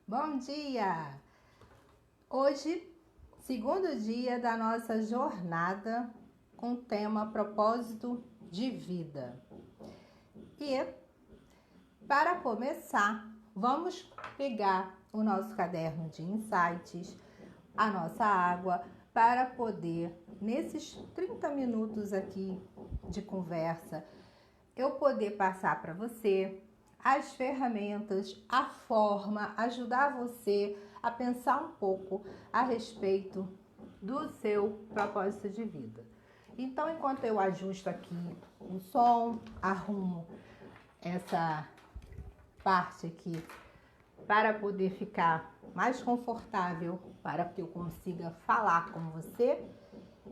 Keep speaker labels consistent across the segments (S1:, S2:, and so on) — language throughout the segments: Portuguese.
S1: Bom dia! Hoje, segundo dia da nossa jornada com o tema propósito de vida. E, para começar, vamos pegar o nosso caderno de insights, a nossa água, para poder, nesses 30 minutos aqui de conversa, eu poder passar para você as ferramentas, a forma, ajudar você a pensar um pouco a respeito do seu propósito de vida. Então, enquanto eu ajusto aqui o som, arrumo essa parte aqui para poder ficar mais confortável, para que eu consiga falar com você,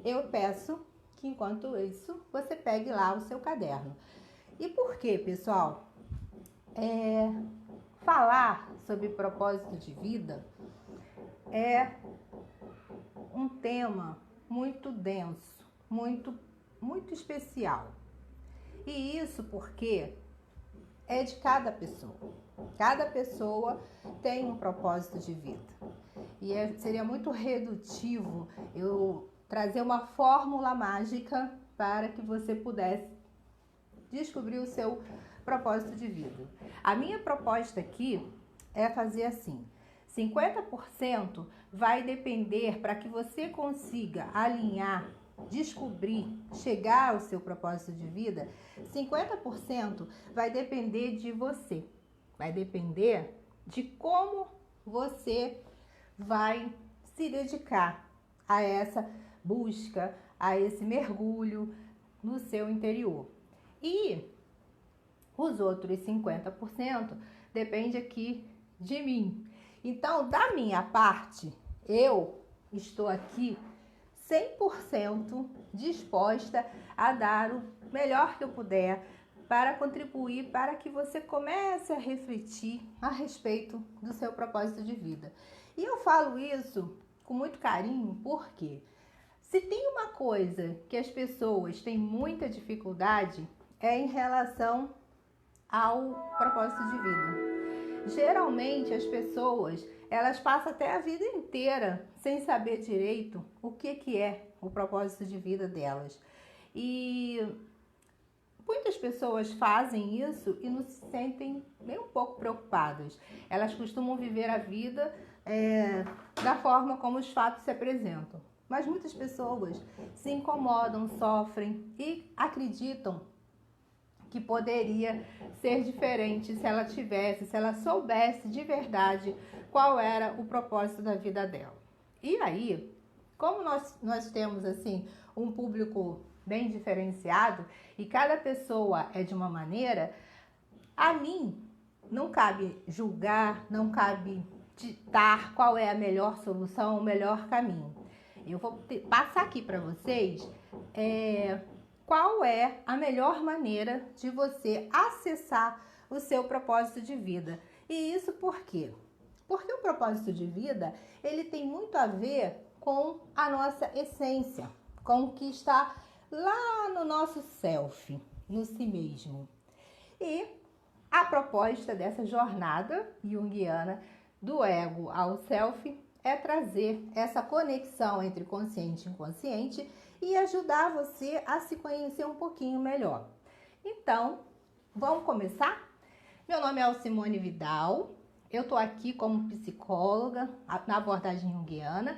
S1: eu peço que enquanto isso você pegue lá o seu caderno. E por quê, pessoal? Falar sobre propósito de vida é um tema muito denso, muito especial. E isso porque é de cada pessoa. Cada pessoa tem um propósito de vida. E seria muito redutivo eu trazer uma fórmula mágica para que você pudesse descobrir o seu propósito de vida. A minha proposta aqui é fazer assim: 50% vai depender para que você consiga alinhar, descobrir, chegar ao seu propósito de vida. 50% vai depender de você, vai depender de como você vai se dedicar a essa busca, a esse mergulho no seu interior. E os outros 50% depende aqui de mim. Então, da minha parte, eu estou aqui 100% disposta a dar o melhor que eu puder para contribuir para que você comece a refletir a respeito do seu propósito de vida. E eu falo isso com muito carinho, porque se tem uma coisa que as pessoas têm muita dificuldade é em relação ao propósito de vida. Geralmente as pessoas, elas passam até a vida inteira sem saber direito o que é o propósito de vida delas. E muitas pessoas fazem isso e não se sentem nem um pouco preocupadas. Elas costumam viver a vida da forma como os fatos se apresentam. Mas muitas pessoas se incomodam, sofrem e acreditam que poderia ser diferente se ela soubesse de verdade qual era o propósito da vida dela. E aí, como nós temos assim um público bem diferenciado e cada pessoa é de uma maneira, a mim não cabe julgar, não cabe ditar qual é a melhor solução, o melhor caminho. Eu vou passar aqui para vocês qual é a melhor maneira de você acessar o seu propósito de vida. E isso por quê? Porque o propósito de vida, ele tem muito a ver com a nossa essência, com o que está lá no nosso self, no si mesmo. E a proposta dessa jornada junguiana do ego ao self é trazer essa conexão entre consciente e inconsciente e ajudar você a se conhecer um pouquinho melhor. Então, vamos começar? Meu nome é Alcimone Vidal, eu estou aqui como psicóloga na abordagem junguiana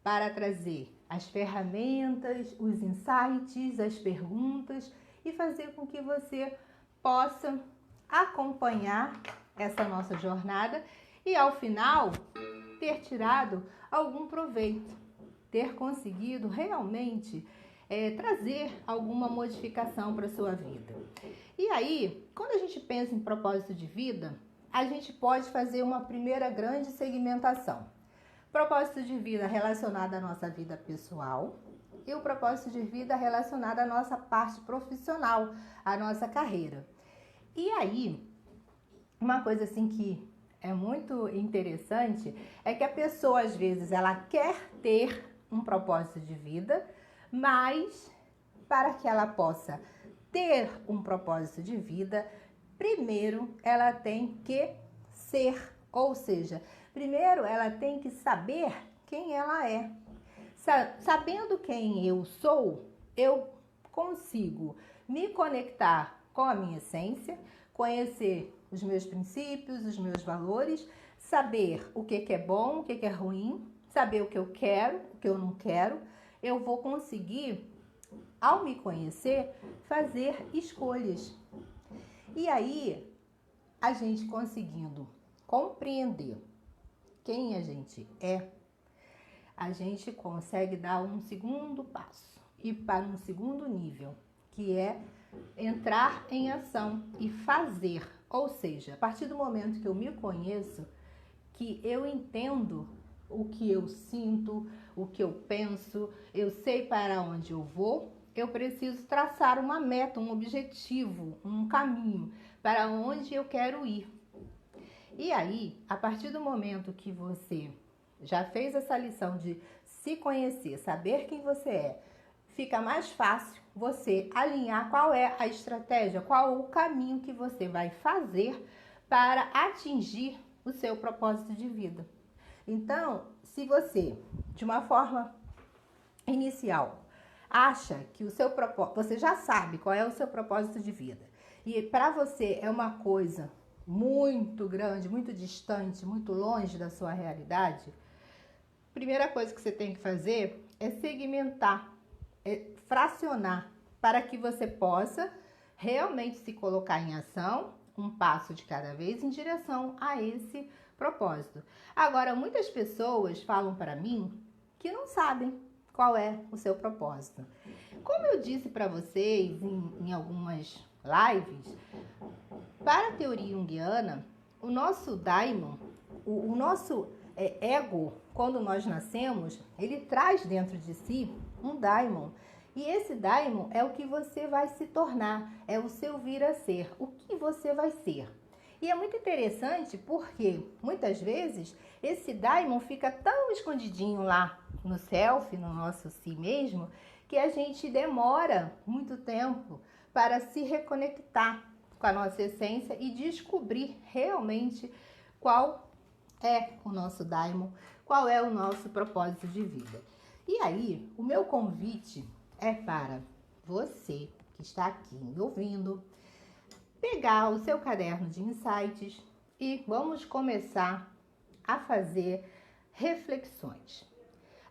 S1: para trazer as ferramentas, os insights, as perguntas e fazer com que você possa acompanhar essa nossa jornada e ao final ter tirado algum proveito, ter conseguido realmente trazer alguma modificação para a sua vida. E aí, quando a gente pensa em propósito de vida, a gente pode fazer uma primeira grande segmentação. Propósito de vida relacionado à nossa vida pessoal e o propósito de vida relacionado à nossa parte profissional, à nossa carreira. E aí, uma coisa assim que é muito interessante é que a pessoa, às vezes, ela quer ter um propósito de vida, mas para que ela possa ter um propósito de vida, primeiro ela tem que ser Ou seja, primeiro ela tem que saber quem ela é. Sabendo quem eu sou, eu consigo me conectar com a minha essência, conhecer os meus princípios, os meus valores, saber o que é bom, o que é ruim, saber o que eu quero, o que eu não quero. Eu vou conseguir, ao me conhecer, fazer escolhas. E aí, a gente conseguindo compreender quem a gente é, a gente consegue dar um segundo passo e para um segundo nível, que é entrar em ação e fazer. Ou seja, a partir do momento que eu me conheço, que eu entendo o que eu sinto, o que eu penso, eu sei para onde eu vou, eu preciso traçar uma meta, um objetivo, um caminho para onde eu quero ir. E aí, a partir do momento que você já fez essa lição de se conhecer, saber quem você é, fica mais fácil você alinhar qual é a estratégia, qual o caminho que você vai fazer para atingir o seu propósito de vida. Então, se você, de uma forma inicial, acha que o seu propósito, você já sabe qual é o seu propósito de vida, e para você é uma coisa muito grande, muito distante, muito longe da sua realidade, a primeira coisa que você tem que fazer é segmentar, fracionar, para que você possa realmente se colocar em ação, um passo de cada vez em direção a esse propósito. Agora, muitas pessoas falam para mim que não sabem qual é o seu propósito. Como eu disse para vocês em algumas lives, para a teoria junguiana, o nosso daimon, o nosso ego, quando nós nascemos, ele traz dentro de si um daimon. E esse daimon é o que você vai se tornar, é o seu vir a ser, o que você vai ser. E é muito interessante porque, muitas vezes, esse daimon fica tão escondidinho lá no self, no nosso si mesmo, que a gente demora muito tempo para se reconectar com a nossa essência e descobrir realmente qual é o nosso daimon, qual é o nosso propósito de vida. E aí, o meu convite é para você que está aqui me ouvindo, pegar o seu caderno de insights e vamos começar a fazer reflexões.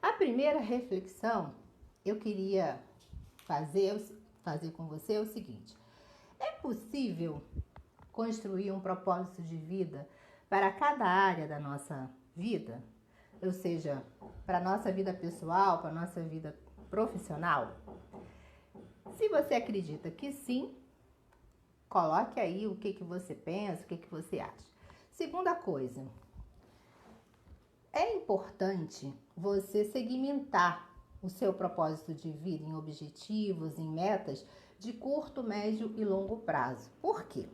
S1: A primeira reflexão eu queria fazer com você é o seguinte: é possível construir um propósito de vida para cada área da nossa vida? Ou seja, para a nossa vida pessoal, para a nossa vida profissional? Se você acredita que sim, coloque aí o que você pensa, o que você acha. Segunda coisa, é importante você segmentar o seu propósito de vida em objetivos, em metas de curto, médio e longo prazo. Por quê?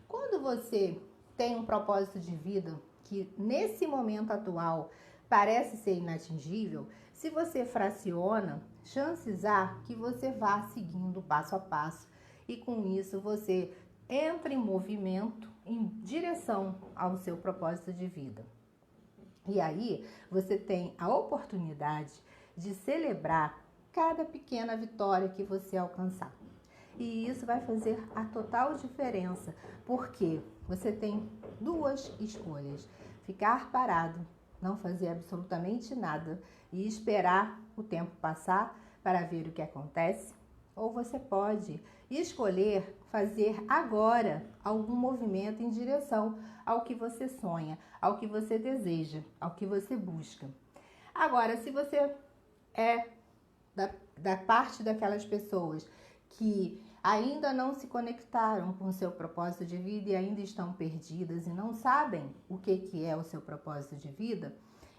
S1: Quando você tem um propósito de vida que nesse momento atual parece ser inatingível, se você fraciona, chances há que você vá seguindo passo a passo e com isso você entra em movimento em direção ao seu propósito de vida. E aí você tem a oportunidade de celebrar cada pequena vitória que você alcançar. E isso vai fazer a total diferença, porque você tem duas escolhas: ficar parado, não fazer absolutamente nada e esperar o tempo passar para ver o que acontece, ou você pode escolher fazer agora algum movimento em direção ao que você sonha, ao que você deseja, ao que você busca. Agora, se você é da parte daquelas pessoas que ainda não se conectaram com o seu propósito de vida e ainda estão perdidas e não sabem o que é o seu propósito de vida,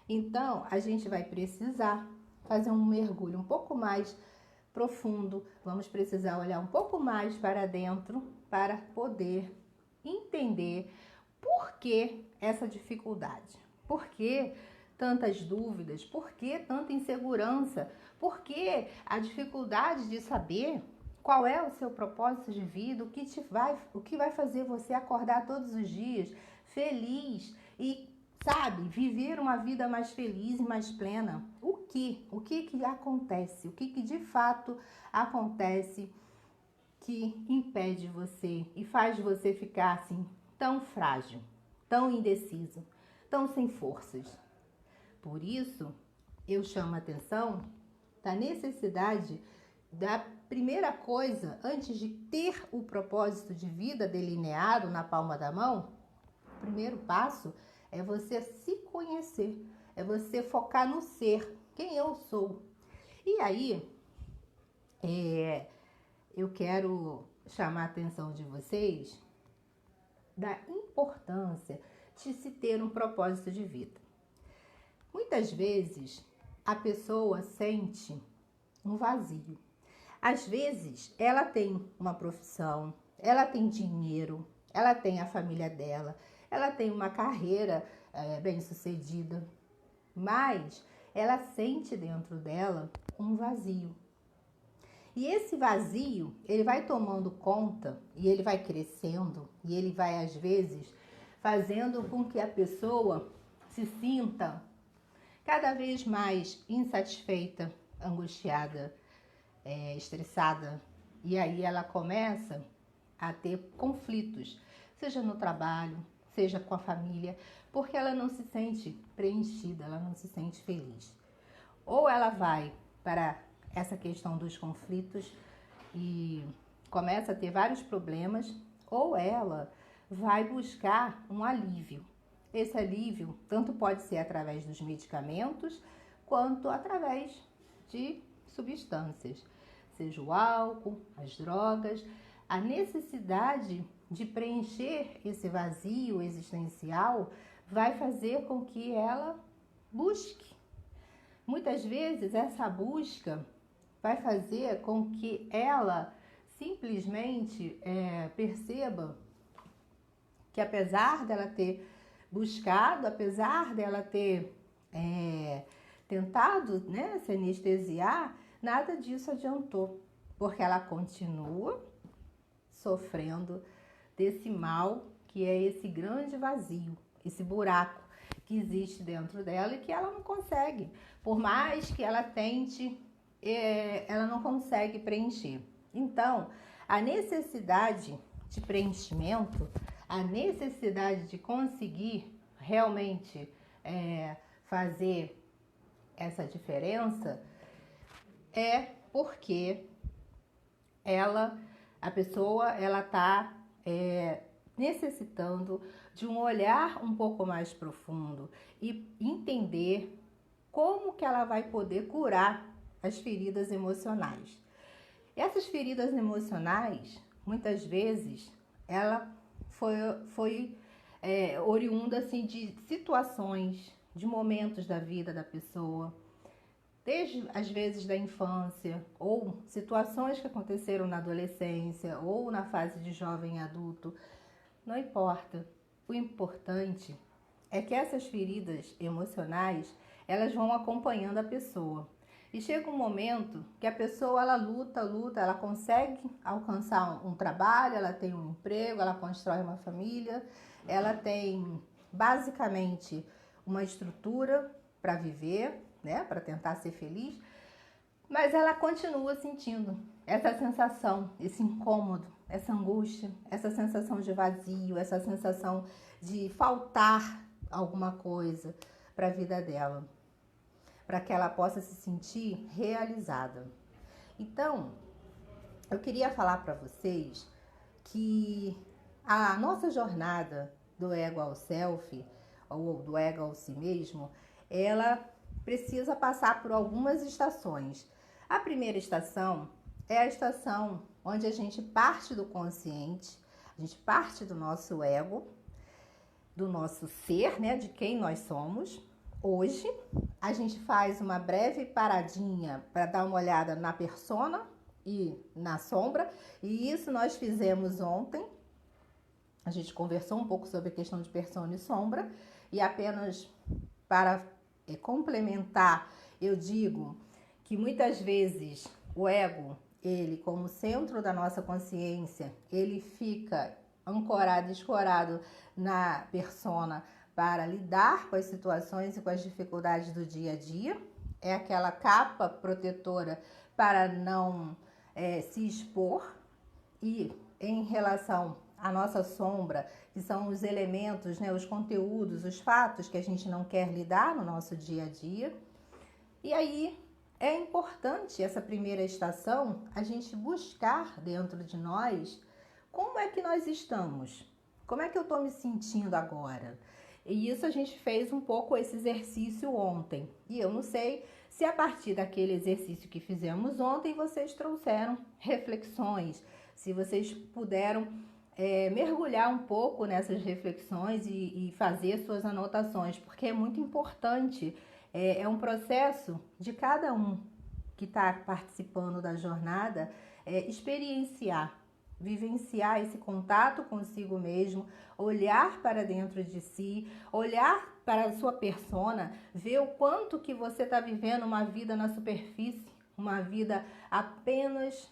S1: então a gente vai precisar fazer um mergulho um pouco mais profundo, vamos precisar olhar um pouco mais para dentro para poder entender por que essa dificuldade, por que tantas dúvidas, por que tanta insegurança, por que a dificuldade de saber qual é o seu propósito de vida, o que vai fazer você acordar todos os dias feliz e sabe, viver uma vida mais feliz e mais plena. O que? O que que acontece? O que que de fato acontece que impede você e faz você ficar assim tão frágil, tão indeciso, tão sem forças? Por isso, eu chamo a atenção da necessidade da primeira coisa, antes de ter o propósito de vida delineado na palma da mão, o primeiro passo é você se conhecer, é você focar no ser, quem eu sou. E aí, eu quero chamar a atenção de vocês da importância de se ter um propósito de vida. Muitas vezes, a pessoa sente um vazio. Às vezes, ela tem uma profissão, ela tem dinheiro, ela tem a família dela, ela tem uma carreira bem-sucedida, mas ela sente dentro dela um vazio. E esse vazio, ele vai tomando conta e ele vai crescendo e ele vai, às vezes, fazendo com que a pessoa se sinta cada vez mais insatisfeita, angustiada, estressada. E aí ela começa a ter conflitos, seja no trabalho, seja com a família, porque ela não se sente preenchida, ela não se sente feliz. Ou ela vai para essa questão dos conflitos e começa a ter vários problemas, ou ela vai buscar um alívio. Esse alívio tanto pode ser através dos medicamentos, quanto através de substâncias, seja o álcool, as drogas. A necessidade de preencher esse vazio existencial vai fazer com que ela busque. Muitas vezes essa busca vai fazer com que ela simplesmente perceba que, apesar dela ter buscado, apesar dela ter tentado, né, se anestesiar, nada disso adiantou, porque ela continua sofrendo desse mal que é esse grande vazio, esse buraco que existe dentro dela e que ela não consegue, por mais que ela tente, ela não consegue preencher. Então, a necessidade de preenchimento, a necessidade de conseguir realmente fazer essa diferença é porque a pessoa está necessitando de um olhar um pouco mais profundo e entender como que ela vai poder curar as feridas emocionais. Essas feridas emocionais, muitas vezes, ela foi oriunda assim, de situações, de momentos da vida da pessoa, desde às vezes da infância, ou situações que aconteceram na adolescência, ou na fase de jovem adulto, não importa. O importante é que essas feridas emocionais, elas vão acompanhando a pessoa. E chega um momento que a pessoa, ela luta, ela consegue alcançar um trabalho, ela tem um emprego, ela constrói uma família, ela tem basicamente uma estrutura para viver, né, para tentar ser feliz, mas ela continua sentindo essa sensação, esse incômodo, essa angústia, essa sensação de vazio, essa sensação de faltar alguma coisa para a vida dela, para que ela possa se sentir realizada. Então, eu queria falar para vocês que a nossa jornada do ego ao self, ou do ego ao si mesmo, ela precisa passar por algumas estações. A primeira estação é a estação onde a gente parte do consciente, a gente parte do nosso ego, do nosso ser, né, de quem nós somos. Hoje, a gente faz uma breve paradinha para dar uma olhada na persona e na sombra, e isso nós fizemos ontem. A gente conversou um pouco sobre a questão de persona e sombra, e apenas para complementar, eu digo que muitas vezes o ego, ele como centro da nossa consciência, ele fica ancorado, escorado na persona, para lidar com as situações e com as dificuldades do dia a dia. É aquela capa protetora para não se expor. E em relação à nossa sombra, que são os elementos, né, os conteúdos, os fatos que a gente não quer lidar no nosso dia a dia. E aí é importante essa primeira estação a gente buscar dentro de nós como é que nós estamos, como é que eu estou me sentindo agora. E isso a gente fez um pouco esse exercício ontem. E eu não sei se a partir daquele exercício que fizemos ontem vocês trouxeram reflexões, se vocês puderam mergulhar um pouco nessas reflexões e fazer suas anotações, porque é muito importante. É um processo de cada um que está participando da jornada experienciar, vivenciar esse contato consigo mesmo, olhar para dentro de si, olhar para a sua persona, ver o quanto que você está vivendo uma vida na superfície, uma vida apenas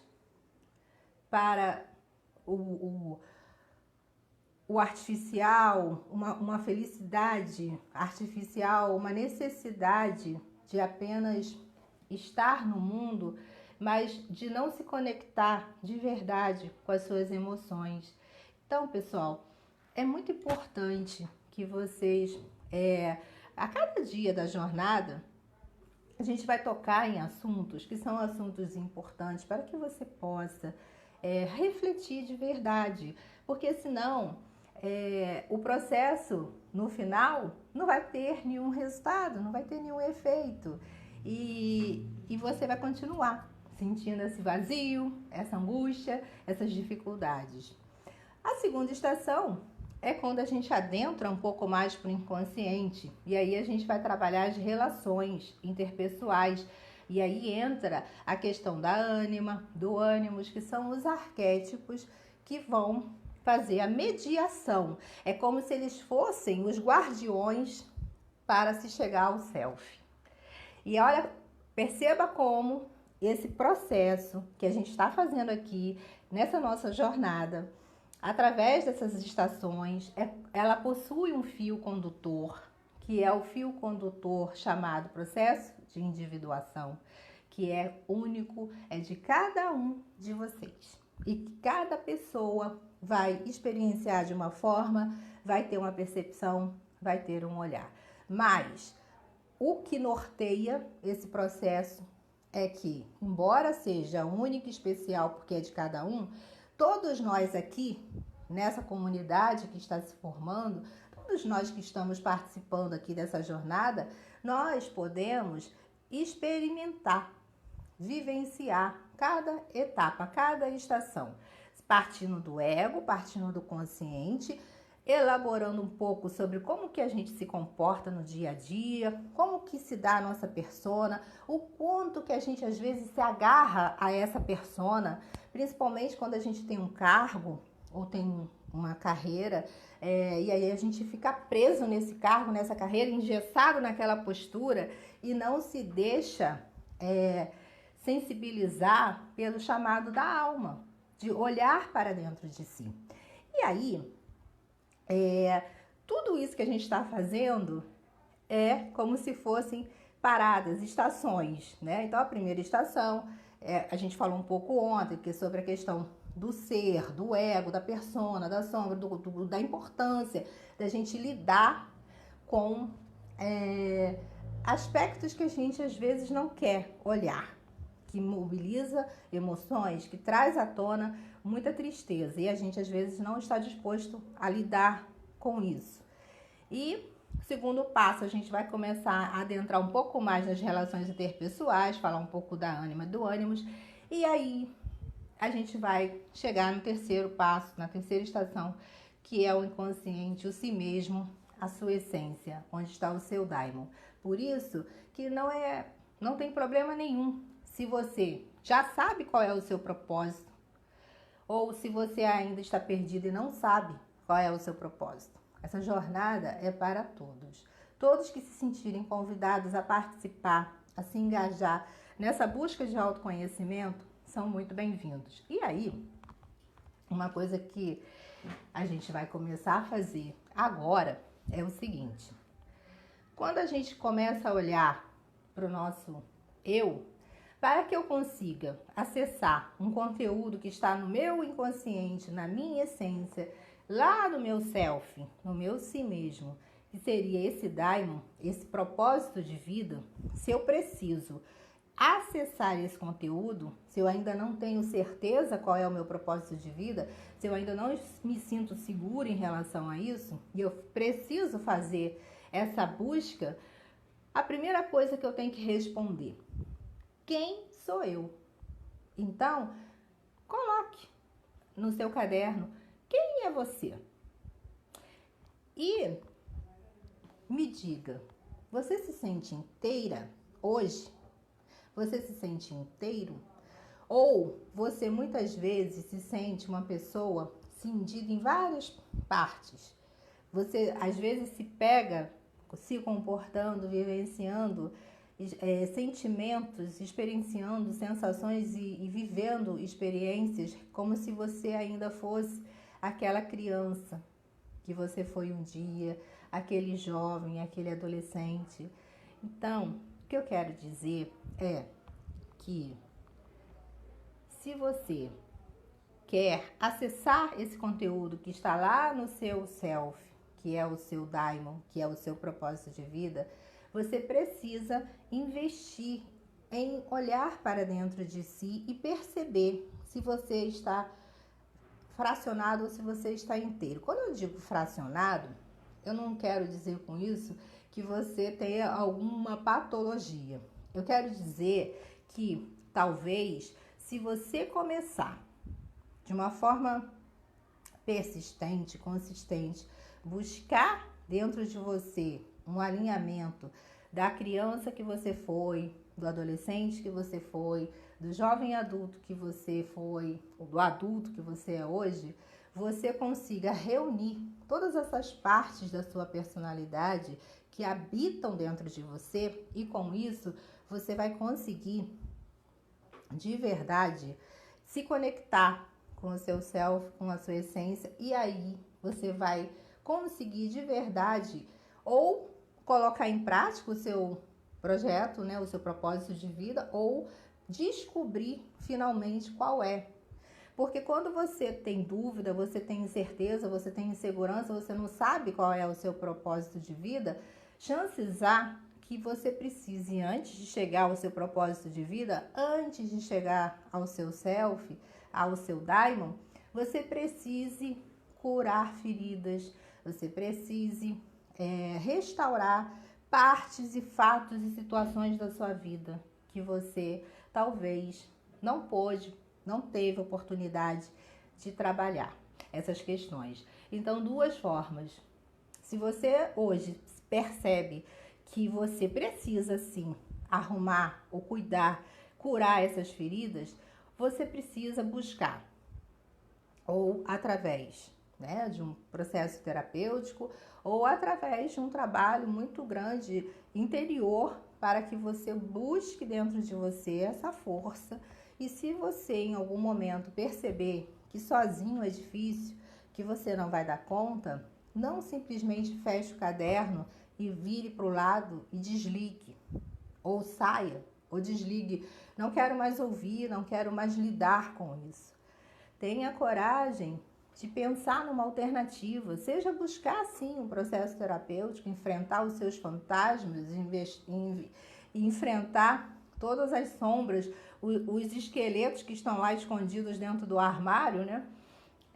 S1: para o artificial, uma felicidade artificial, uma necessidade de apenas estar no mundo, mas de não se conectar de verdade com as suas emoções. Então, pessoal, é muito importante que vocês, a cada dia da jornada, a gente vai tocar em assuntos que são assuntos importantes para que você possa refletir de verdade, porque senão o processo no final não vai ter nenhum resultado, não vai ter nenhum efeito e você vai continuar sentindo esse vazio, essa angústia, essas dificuldades. A segunda estação é quando a gente adentra um pouco mais para o inconsciente e aí a gente vai trabalhar as relações interpessoais. E aí entra a questão da ânima, do ânimos, que são os arquétipos que vão fazer a mediação. É como se eles fossem os guardiões para se chegar ao self. E olha, perceba como esse processo que a gente está fazendo aqui nessa nossa jornada, através dessas estações, ela possui um fio condutor, que é o fio condutor chamado processo de individuação, que é único, é de cada um de vocês. E que cada pessoa vai experienciar de uma forma, vai ter uma percepção, vai ter um olhar. Mas o que norteia esse processo é que, embora seja único e especial porque é de cada um, todos nós aqui, nessa comunidade que está se formando, todos nós que estamos participando aqui dessa jornada, nós podemos experimentar, vivenciar cada etapa, cada estação, partindo do ego, partindo do consciente, elaborando um pouco sobre como que a gente se comporta no dia a dia, como que se dá a nossa persona, o quanto que a gente às vezes se agarra a essa persona, principalmente quando a gente tem um cargo ou tem uma carreira, e aí a gente fica preso nesse cargo, nessa carreira, engessado naquela postura e não se deixa sensibilizar pelo chamado da alma, de olhar para dentro de si. E aí, tudo isso que a gente está fazendo é como se fossem paradas, estações, né? Então, a primeira estação, a gente falou um pouco ontem, que é sobre a questão do ser, do ego, da persona, da sombra, da importância da gente lidar com aspectos que a gente às vezes não quer olhar, que mobiliza emoções, que traz à tona muita tristeza e a gente às vezes não está disposto a lidar com isso. E segundo passo, a gente vai começar a adentrar um pouco mais nas relações interpessoais, falar um pouco da ânima, do ânimos, e aí a gente vai chegar no terceiro passo, na terceira estação, que é o inconsciente, o si mesmo, a sua essência, onde está o seu daimon. Por isso que não tem problema nenhum se você já sabe qual é o seu propósito, ou se você ainda está perdido e não sabe qual é o seu propósito. Essa jornada é para todos. Todos que se sentirem convidados a participar, a se engajar nessa busca de autoconhecimento, são muito bem-vindos. E aí, uma coisa que a gente vai começar a fazer agora é o seguinte: quando a gente começa a olhar para o nosso eu, para que eu consiga acessar um conteúdo que está no meu inconsciente, na minha essência, lá no meu self, no meu si mesmo, que seria esse daimon, esse propósito de vida, se eu preciso acessar esse conteúdo, se eu ainda não tenho certeza qual é o meu propósito de vida, se eu ainda não me sinto segura em relação a isso, e eu preciso fazer essa busca, a primeira coisa que eu tenho que responder: quem sou eu? Então, coloque no seu caderno quem é você. E me diga, você se sente inteira hoje? Você se sente inteiro? Ou você muitas vezes se sente uma pessoa cindida em várias partes? Você às vezes se pega se comportando, vivenciando sentimentos, experienciando sensações e vivendo experiências como se você ainda fosse aquela criança que você foi um dia, aquele jovem, aquele adolescente. Então, o que eu quero dizer é que se você quer acessar esse conteúdo que está lá no seu self, que é o seu daimon, que é o seu propósito de vida, você precisa investir em olhar para dentro de si e perceber se você está fracionado ou se você está inteiro. Quando eu digo fracionado, eu não quero dizer com isso que você tenha alguma patologia. Eu quero dizer que talvez, se você começar de uma forma persistente, consistente, buscar dentro de você um alinhamento da criança que você foi, do adolescente que você foi, do jovem adulto que você foi, ou do adulto que você é hoje, você consiga reunir todas essas partes da sua personalidade que habitam dentro de você, e com isso você vai conseguir de verdade se conectar com o seu self, com a sua essência, e aí você vai conseguir de verdade ou colocar em prática o seu projeto, né, o seu propósito de vida, ou descobrir finalmente qual é. Porque quando você tem dúvida, você tem incerteza, você tem insegurança, você não sabe qual é o seu propósito de vida, chances há que você precise, antes de chegar ao seu propósito de vida, antes de chegar ao seu self, ao seu daimon, você precise curar feridas, você precise restaurar partes e fatos e situações da sua vida que você talvez não pôde, não teve oportunidade de trabalhar essas questões. Então, duas formas. Se você hoje percebe que você precisa sim arrumar ou cuidar, curar essas feridas, você precisa buscar, ou através, né, de um processo terapêutico, ou através de um trabalho muito grande interior, para que você busque dentro de você essa força. E se você em algum momento perceber que sozinho é difícil, que você não vai dar conta, não simplesmente feche o caderno e vire para o lado e desligue, ou saia, ou desligue. Não quero mais ouvir, não quero mais lidar com isso. Tenha coragem de pensar numa alternativa, seja buscar sim um processo terapêutico, enfrentar os seus fantasmas, enfrentar todas as sombras, os esqueletos que estão lá escondidos dentro do armário, né?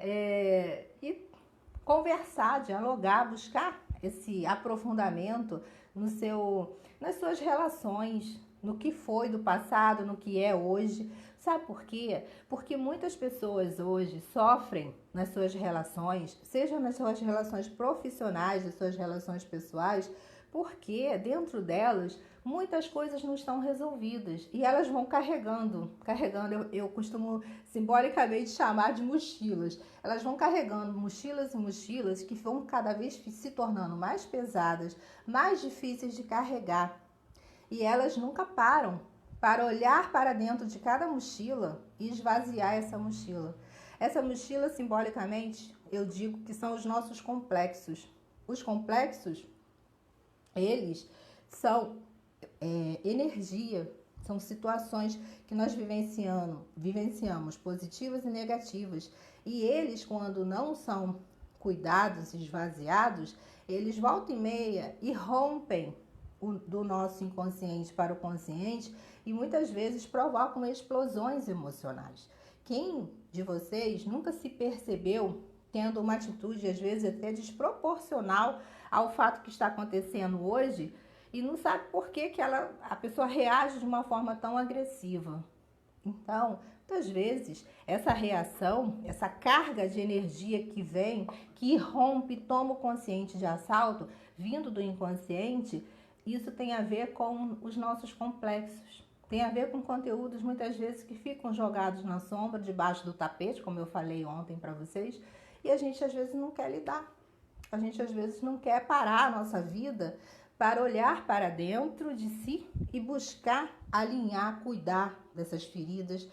S1: E conversar, dialogar, buscar esse aprofundamento nas suas relações, no que foi do passado, no que é hoje. Sabe por quê? Porque muitas pessoas hoje sofrem nas suas relações, seja nas suas relações profissionais, nas suas relações pessoais, porque dentro delas muitas coisas não estão resolvidas e elas vão carregando, eu costumo simbolicamente chamar de mochilas. Elas vão carregando mochilas e mochilas que vão cada vez se tornando mais pesadas, mais difíceis de carregar. E elas nunca param para olhar para dentro de cada mochila e esvaziar essa mochila. Essa mochila, simbolicamente, eu digo que são os nossos complexos. Os complexos, eles são energia, são situações que nós vivenciamos, positivas e negativas. E eles, quando não são cuidados, esvaziados, eles volta e meia irrompem do nosso inconsciente para o consciente e muitas vezes provocam explosões emocionais. Quem de vocês nunca se percebeu tendo uma atitude, às vezes até desproporcional ao fato que está acontecendo hoje, e não sabe por que a pessoa reage de uma forma tão agressiva? Então, muitas vezes, essa reação, essa carga de energia que vem, que irrompe, toma o consciente de assalto, vindo do inconsciente, isso tem a ver com os nossos complexos. Tem a ver com conteúdos, muitas vezes, que ficam jogados na sombra, debaixo do tapete, como eu falei ontem para vocês, e a gente, às vezes, não quer lidar. A gente, às vezes, não quer parar a nossa vida para olhar para dentro de si e buscar alinhar, cuidar dessas feridas,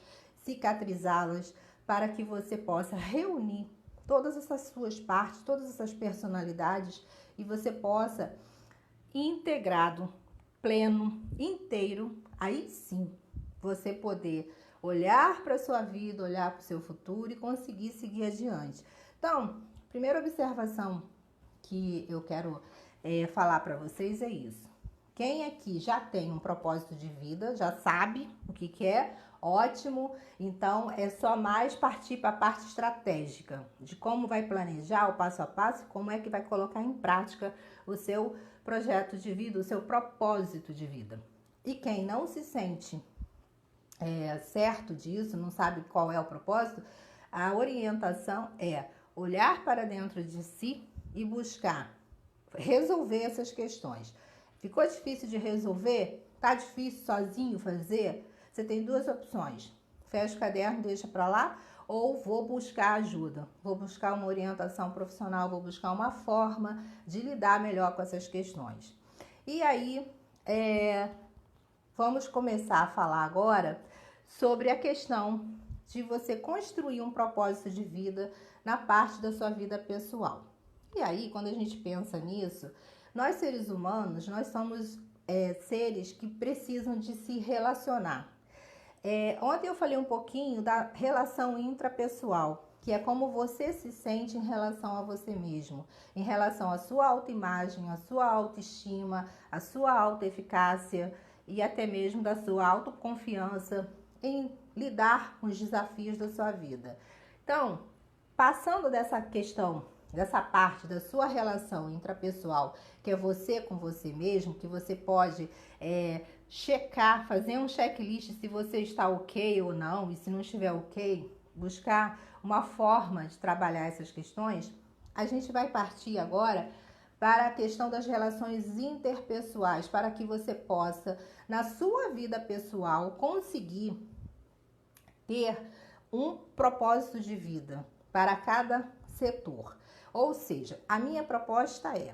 S1: cicatrizá-las, para que você possa reunir todas essas suas partes, todas essas personalidades e você possa, integrado, pleno, inteiro, aí sim, você poder olhar para a sua vida, olhar para o seu futuro e conseguir seguir adiante. Então, primeira observação que eu quero falar para vocês é isso. Quem aqui já tem um propósito de vida, já sabe o que quer, ótimo. Então é só mais partir para a parte estratégica de como vai planejar o passo a passo, como é que vai colocar em prática o seu projeto de vida, o seu propósito de vida. E quem não se sente certo disso, não sabe qual é o propósito, a orientação é olhar para dentro de si e buscar resolver essas questões. Ficou difícil de resolver? Tá difícil sozinho fazer? Você tem duas opções. Fecha o caderno, deixa para lá, ou vou buscar ajuda. Vou buscar uma orientação profissional, vou buscar uma forma de lidar melhor com essas questões. E aí, vamos começar a falar agora sobre a questão de você construir um propósito de vida na parte da sua vida pessoal. E aí, quando a gente pensa nisso, nós seres humanos, nós somos seres que precisam de se relacionar. Ontem eu falei um pouquinho da relação intrapessoal, que é como você se sente em relação a você mesmo, em relação à sua autoimagem, à sua autoestima, à sua autoeficácia e até mesmo da sua autoconfiança em lidar com os desafios da sua vida. Então, passando dessa questão, dessa parte da sua relação intrapessoal, que é você com você mesmo, que você pode checar, fazer um checklist se você está ok ou não, e se não estiver ok, buscar uma forma de trabalhar essas questões, a gente vai partir agora para a questão das relações interpessoais, para que você possa, na sua vida pessoal, conseguir ter um propósito de vida para cada setor. Ou seja, a minha proposta é,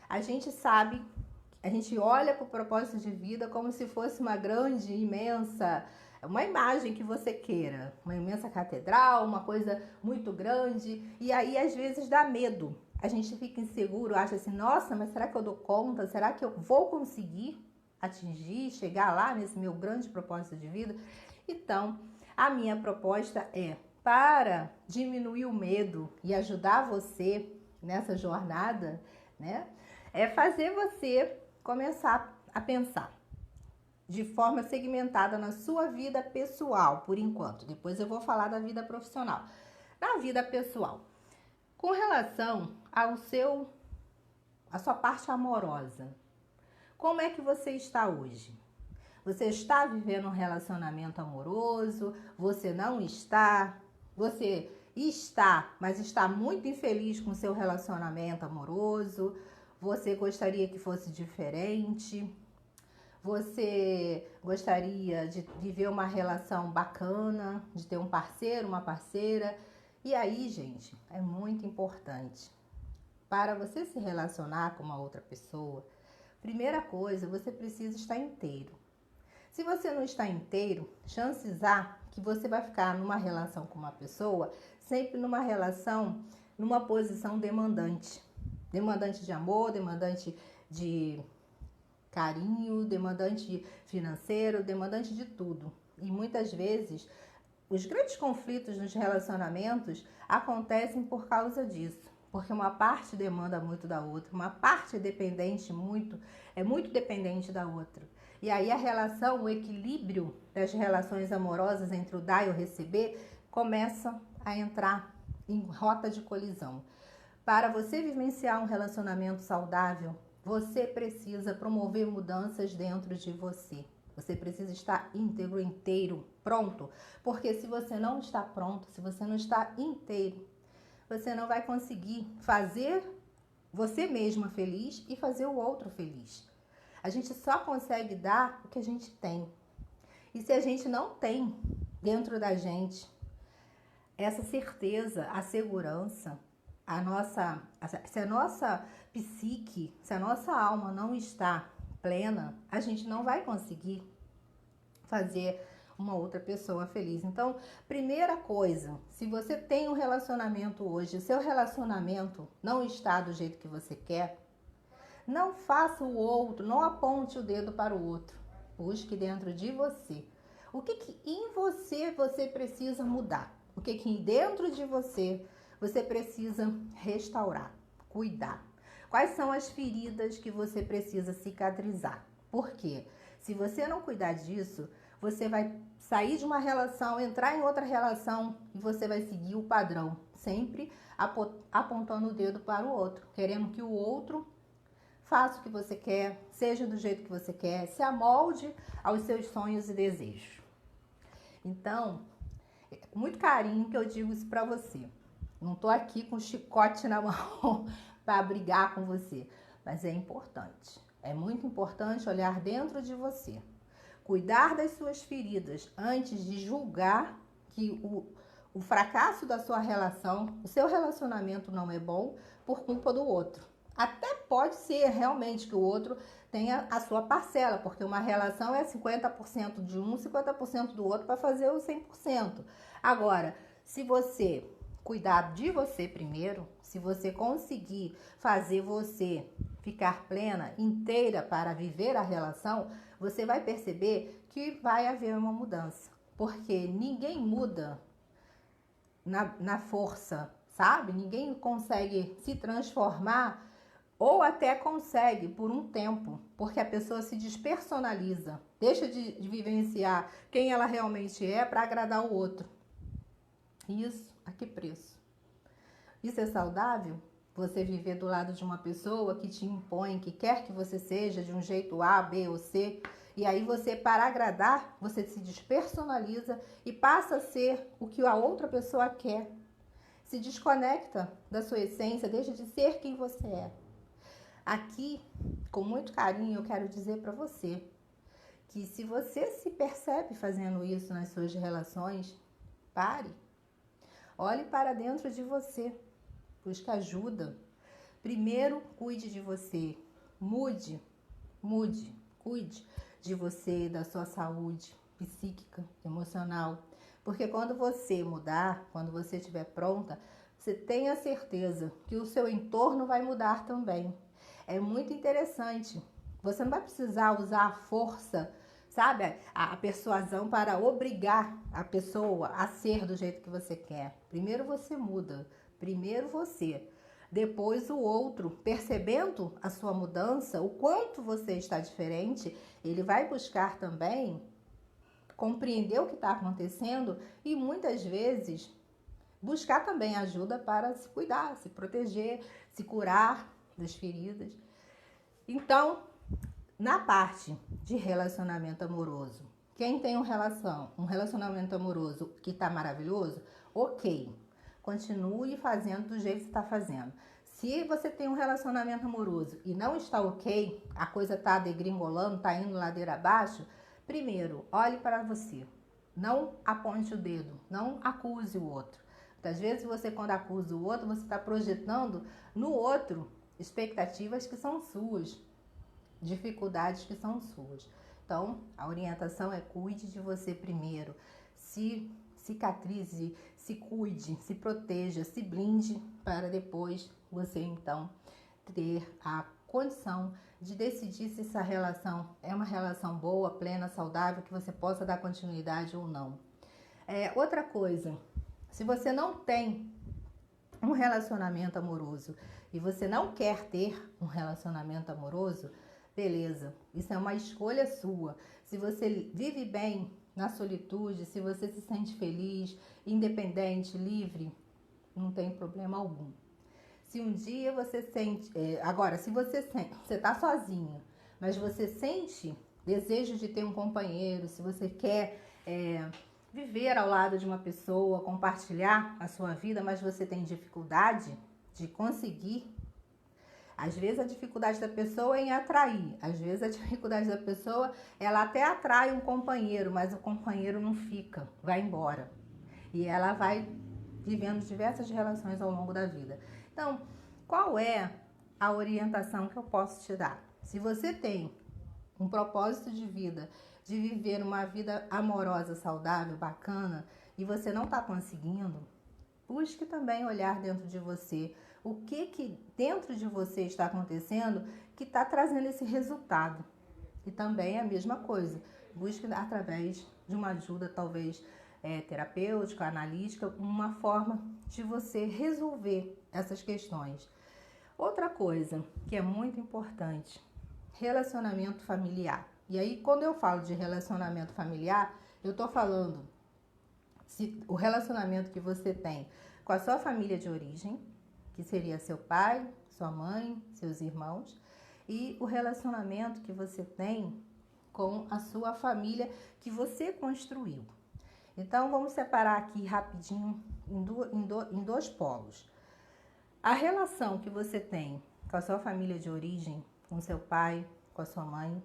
S1: a gente olha para o propósito de vida como se fosse uma grande, imensa, uma imagem que você queira, uma imensa catedral, uma coisa muito grande, e aí às vezes dá medo. A gente fica inseguro, acha assim, nossa, mas será que eu dou conta? Será que eu vou conseguir atingir, chegar lá nesse meu grande propósito de vida? Então, a minha proposta é, para diminuir o medo e ajudar você nessa jornada, né? É fazer você começar a pensar de forma segmentada na sua vida pessoal, por enquanto. Depois eu vou falar da vida profissional. Na vida pessoal, com relação à sua parte amorosa, como é que você está hoje? Você está vivendo um relacionamento amoroso? Você não está? Você está, mas está muito infeliz com o seu relacionamento amoroso? Você gostaria que fosse diferente? Você gostaria de viver uma relação bacana, de ter um parceiro, uma parceira? E aí, gente, é muito importante. Para você se relacionar com uma outra pessoa, primeira coisa, você precisa estar inteiro. Se você não está inteiro, chances há que você vai ficar numa relação com uma pessoa, sempre numa relação, numa posição demandante. demandante de amor, demandante de carinho, demandante financeiro, demandante de tudo. E muitas vezes os grandes conflitos nos relacionamentos acontecem por causa disso, porque uma parte demanda muito da outra, uma parte é muito dependente da outra. E aí a relação, o equilíbrio das relações amorosas entre o dar e o receber começa a entrar em rota de colisão. Para você vivenciar um relacionamento saudável, você precisa promover mudanças dentro de você. Você precisa estar íntegro, inteiro, pronto. Porque se você não está pronto, se você não está inteiro, você não vai conseguir fazer você mesma feliz e fazer o outro feliz. A gente só consegue dar o que a gente tem. E se a gente não tem dentro da gente essa certeza, a segurança, se a nossa psique, se a nossa alma não está plena, a gente não vai conseguir fazer uma outra pessoa feliz. Então, primeira coisa, se você tem um relacionamento hoje, o seu relacionamento não está do jeito que você quer, não faça o outro, não aponte o dedo para o outro. Busque dentro de você. O que em você precisa mudar? O que dentro de você precisa restaurar, cuidar? Quais são as feridas que você precisa cicatrizar? Por quê? Se você não cuidar disso, você vai sair de uma relação, entrar em outra relação e você vai seguir o padrão, sempre apontando o dedo para o outro, querendo que o outro faça o que você quer, seja do jeito que você quer, se amolde aos seus sonhos e desejos. Então, é com muito carinho que eu digo isso pra você. Não tô aqui com chicote na mão para brigar com você, mas é importante. É muito importante olhar dentro de você. Cuidar das suas feridas antes de julgar que o fracasso da sua relação, o seu relacionamento não é bom por culpa do outro. Até pode ser realmente que o outro tenha a sua parcela, porque uma relação é 50% de um, 50% do outro para fazer o 100%. Agora, se você cuidar de você primeiro, se você conseguir fazer você ficar plena, inteira para viver a relação, você vai perceber que vai haver uma mudança. Porque ninguém muda na força, sabe? Ninguém consegue se transformar, ou até consegue por um tempo, porque a pessoa se despersonaliza, deixa de vivenciar quem ela realmente é para agradar o outro. Isso, a que preço? Isso é saudável? Você viver do lado de uma pessoa que te impõe, que quer que você seja de um jeito A, B ou C, e aí você, para agradar, você se despersonaliza e passa a ser o que a outra pessoa quer. Se desconecta da sua essência, deixa de ser quem você é. Aqui, com muito carinho, eu quero dizer para você que se você se percebe fazendo isso nas suas relações, pare. Olhe para dentro de você. Busque ajuda. Primeiro, cuide de você. Mude, cuide de você, da sua saúde psíquica, emocional. Porque quando você mudar, quando você estiver pronta, você tenha certeza que o seu entorno vai mudar também. É muito interessante. Você não vai precisar usar a força, sabe? A persuasão para obrigar a pessoa a ser do jeito que você quer. Primeiro você muda. Primeiro você. Depois o outro, percebendo a sua mudança, o quanto você está diferente, ele vai buscar também compreender o que está acontecendo e muitas vezes buscar também ajuda para se cuidar, se proteger, se curar das feridas. Então, na parte de relacionamento amoroso, quem tem um relacionamento amoroso que está maravilhoso, ok, continue fazendo do jeito que está fazendo. Se você tem um relacionamento amoroso e não está ok, a coisa está degringolando, está indo ladeira abaixo, primeiro, olhe para você. Não aponte o dedo, não acuse o outro. Muitas vezes você, quando acusa o outro, você está projetando no outro expectativas que são suas, dificuldades que são suas. Então, a orientação é cuide de você primeiro, se cicatrize, se cuide, se proteja, se blinde para depois você então ter a condição de decidir se essa relação é uma relação boa, plena, saudável, que você possa dar continuidade ou não. Outra coisa, se você não tem um relacionamento amoroso e você não quer ter um relacionamento amoroso, beleza, isso é uma escolha sua. Se você vive bem na solitude, se você se sente feliz, independente, livre, não tem problema algum. Se um dia você sente... agora, se você está sozinho, mas você sente desejo de ter um companheiro, se você quer viver ao lado de uma pessoa, compartilhar a sua vida, mas você tem dificuldade de conseguir. Às vezes a dificuldade da pessoa é em atrair, às vezes a dificuldade da pessoa, ela até atrai um companheiro, mas o companheiro não fica, vai embora. E ela vai vivendo diversas relações ao longo da vida. Então, qual é a orientação que eu posso te dar? Se você tem um propósito de vida, de viver uma vida amorosa, saudável, bacana, e você não está conseguindo, busque também olhar dentro de você. O que dentro de você está acontecendo que está trazendo esse resultado? E também a mesma coisa, busque através de uma ajuda talvez terapêutica, analítica, uma forma de você resolver essas questões. Outra coisa que é muito importante, relacionamento familiar. E aí, quando eu falo de relacionamento familiar, eu estou falando o relacionamento que você tem com a sua família de origem, que seria seu pai, sua mãe, seus irmãos, e o relacionamento que você tem com a sua família que você construiu. Então, vamos separar aqui rapidinho em dois polos. A relação que você tem com a sua família de origem, com seu pai, com a sua mãe,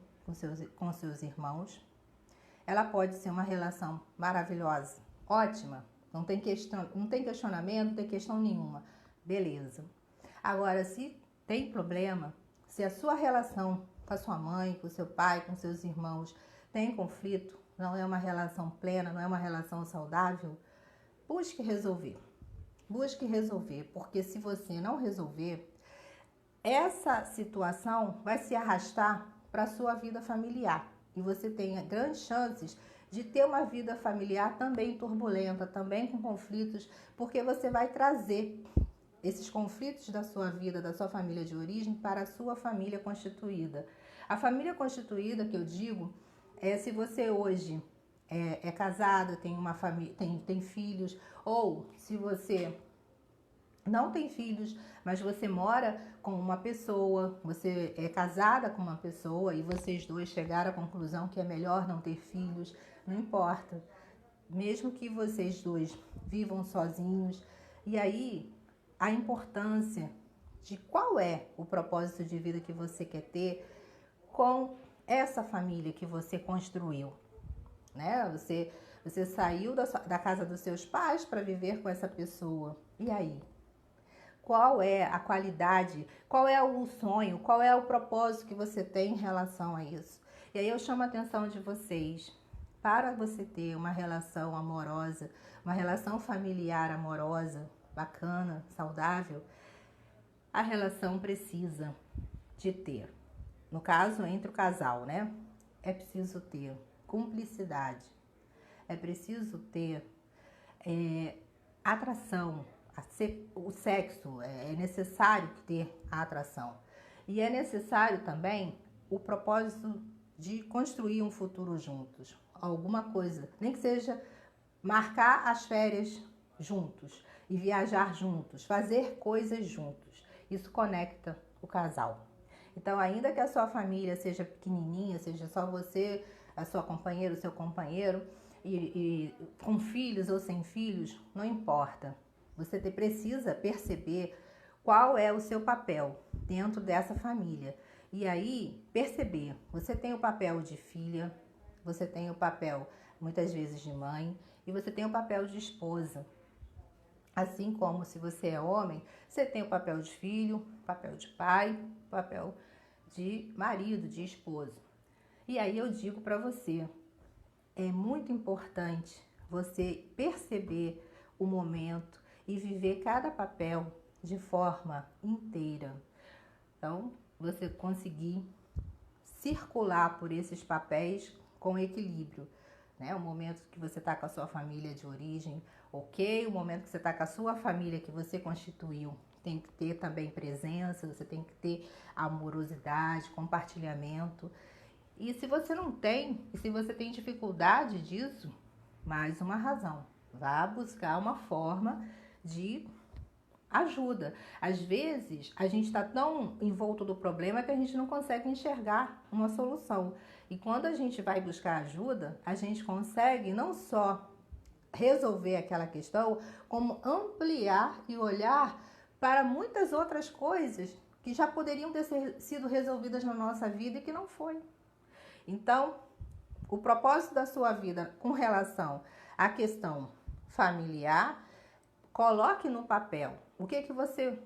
S1: com seus irmãos, ela pode ser uma relação maravilhosa, ótima, não tem questionamento, não tem questão nenhuma, beleza. Agora, se tem problema, se a sua relação com a sua mãe, com seu pai, com seus irmãos tem conflito, não é uma relação plena, não é uma relação saudável, busque resolver. Busque resolver, porque se você não resolver, essa situação vai se arrastar para a sua vida familiar. E você tem grandes chances de ter uma vida familiar também turbulenta, também com conflitos, porque você vai trazer esses conflitos da sua vida, da sua família de origem, para a sua família constituída. A família constituída, que eu digo, se você hoje é casada, tem uma família, tem filhos, ou se você não tem filhos, mas você mora com uma pessoa, você é casada com uma pessoa e vocês dois chegaram à conclusão que é melhor não ter filhos, não importa. Mesmo que vocês dois vivam sozinhos, e aí a importância de qual é o propósito de vida que você quer ter com essa família que você construiu, né? Você saiu da casa dos seus pais para viver com essa pessoa, e aí? Qual é a qualidade, qual é o sonho, qual é o propósito que você tem em relação a isso? E aí eu chamo a atenção de vocês, para você ter uma relação amorosa, uma relação familiar amorosa, bacana, saudável, a relação precisa de ter, no caso entre o casal, né? É preciso ter cumplicidade, é preciso ter atração. O sexo, é necessário ter a atração. E é necessário também o propósito de construir um futuro juntos. Alguma coisa, nem que seja marcar as férias juntos e viajar juntos, fazer coisas juntos. Isso conecta o casal. Então, ainda que a sua família seja pequenininha, seja só você, a sua companheira, o seu companheiro, e com filhos ou sem filhos, não importa. Você precisa perceber qual é o seu papel dentro dessa família. E aí, perceber, você tem o papel de filha, você tem o papel, muitas vezes, de mãe, e você tem o papel de esposa. Assim como se você é homem, você tem o papel de filho, papel de pai, papel de marido, de esposo. E aí eu digo para você, é muito importante você perceber o momento e viver cada papel de forma inteira. Então, você conseguir circular por esses papéis com equilíbrio, né? O momento que você está com a sua família de origem, ok. O momento que você está com a sua família que você constituiu, tem que ter também presença, você tem que ter amorosidade, compartilhamento. E se você não tem, e se você tem dificuldade disso, mais uma razão, vá buscar uma forma de ajuda. Às vezes, a gente está tão envolto do problema que a gente não consegue enxergar uma solução. E quando a gente vai buscar ajuda, a gente consegue não só resolver aquela questão, como ampliar e olhar para muitas outras coisas que já poderiam ter sido resolvidas na nossa vida e que não foi. Então, o propósito da sua vida com relação à questão familiar, coloque no papel o que você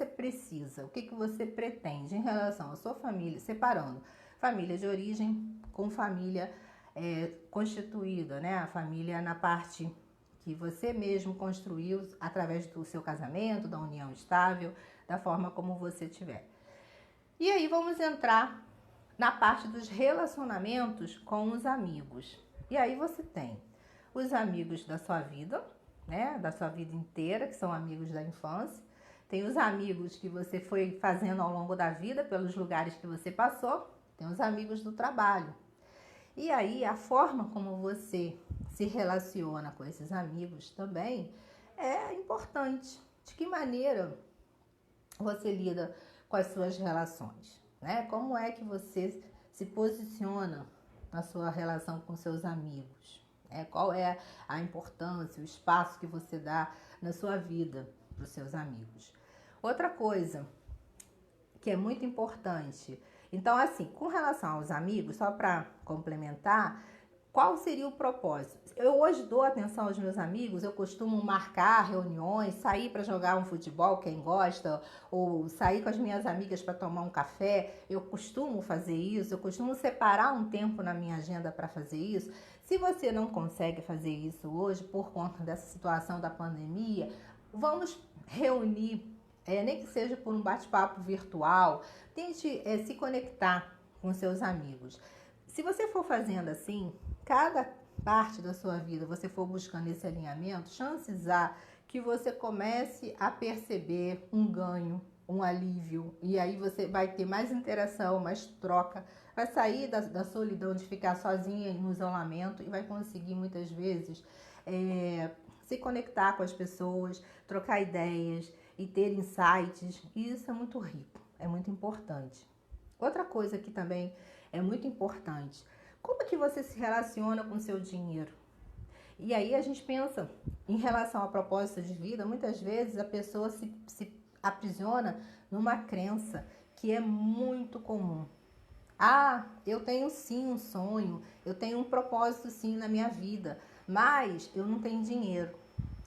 S1: precisa, o que você pretende em relação à sua família, separando família de origem com família constituída, né? A família na parte que você mesmo construiu através do seu casamento, da união estável, da forma como você tiver. E aí vamos entrar na parte dos relacionamentos com os amigos. E aí você tem os amigos da sua vida, né? Da sua vida inteira, que são amigos da infância. Tem os amigos que você foi fazendo ao longo da vida, pelos lugares que você passou. Tem os amigos do trabalho. E aí, a forma como você se relaciona com esses amigos também é importante. De que maneira você lida com as suas relações, né? Como é que você se posiciona na sua relação com seus amigos? Qual é a importância, o espaço que você dá na sua vida para os seus amigos? Outra coisa que é muito importante. Então, assim, com relação aos amigos, só para complementar, qual seria o propósito? Eu hoje dou atenção aos meus amigos, eu costumo marcar reuniões, sair para jogar um futebol, quem gosta, ou sair com as minhas amigas para tomar um café. Eu costumo fazer isso, eu costumo separar um tempo na minha agenda para fazer isso. Se você não consegue fazer isso hoje por conta dessa situação da pandemia, vamos reunir, nem que seja por um bate-papo virtual. Tente se conectar com seus amigos. Se você for fazendo assim, cada parte da sua vida você for buscando esse alinhamento, chances há que você comece a perceber um ganho, um alívio, e aí você vai ter mais interação, mais troca, vai sair da solidão de ficar sozinha no isolamento e vai conseguir muitas vezes se conectar com as pessoas, trocar ideias e ter insights, e isso é muito rico, é muito importante. Outra coisa que também é muito importante, como é que você se relaciona com o seu dinheiro? E aí a gente pensa em relação a propósito de vida, muitas vezes a pessoa se aprisiona numa crença que é muito comum. Ah, eu tenho sim um sonho, eu tenho um propósito sim na minha vida, mas eu não tenho dinheiro.